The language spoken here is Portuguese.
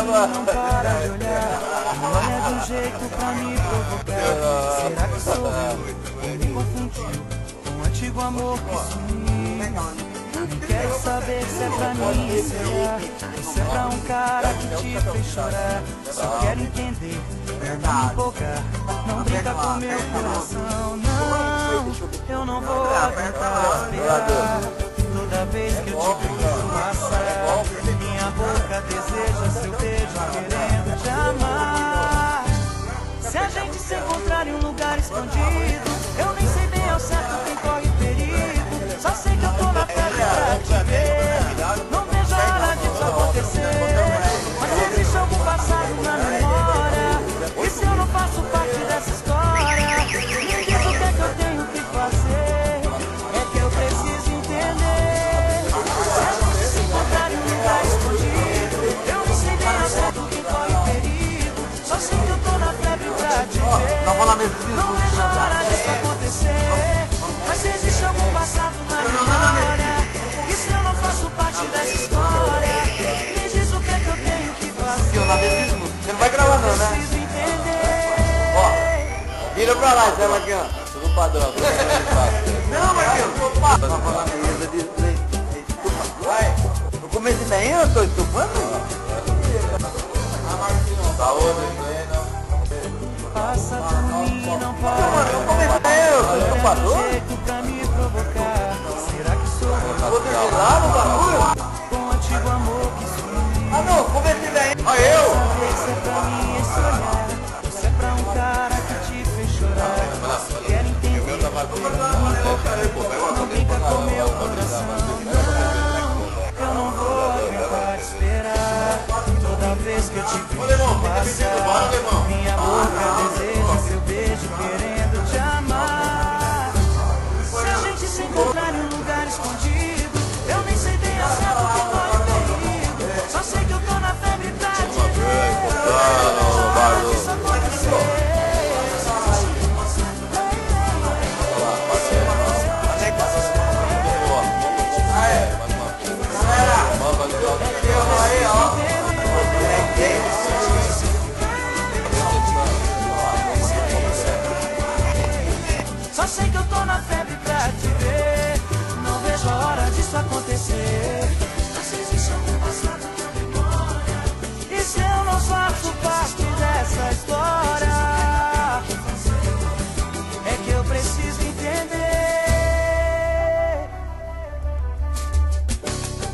não para de olhar. Olha de um jeito pra me provocar. Será que sorriu ou me confundiu com o antigo amor que sumiu? Quero saber se é pra mim, se é pra um cara que te fez chorar. Só quero entender, não me empolgar. Não brinca com meu coração, não. Eu não vou aguentar esperar. Toda vez que eu te vejo passar, minha boca deseja seu beijo, querendo te amar. Se a gente se encontrar em um lugar escondido, eu nem sei bem ao certo quem corre perigo. Só sei que eu tô na febre pra te ver. Não vejo a hora disso acontecer. Mas existe algum passado na memória, e se eu não faço parte dessa história, me diz o que é que eu tenho que fazer. É que eu preciso entender. Se a gente se encontrar em um lugar escondido, eu nem sei bem ao certo quem corre perigo. Só sei que eu tô na febre pra te ver. Não vejo a hora disso acontecer. Mas se existe algum passado na memória, e se eu não faço parte dessa história, me diz o que é que eu tenho que fazer. Você não vai gravar não, né? Preciso entender. Ó, vira pra lá, Zé Marquinhos. Tudo padrão. Não, Marquinhos. Tá falando mesa de vai. No começo daí eu tô estufando? Tá outro, Passa por mim, não para. Eu tô Jeito pra me provocar. Será que sou eu? vou lá no bagulho? Com o antigo amor que sumiu. Ah não, comecei daí. Olha eu. Saber se é pra mim esse olhar, ou se é pra um cara que te fez chorar. Só quero entender. Não brinca com meu coração, não. Eu não vou aguentar te esperar. Toda vez que eu te vejo passar, minha boca deseja seu beijo, querendo te amar. Se a gente se encontrar em um lugar escondido, eu nem sei bem ao certo quem corre perigo. Só sei que eu tô na febre pra te ver. Isso acontecer. Só sei que eu tô na febre pra te ver. Não vejo a hora disso acontecer. Mas existe algum passado na memória, e se eu não faço parte dessa história,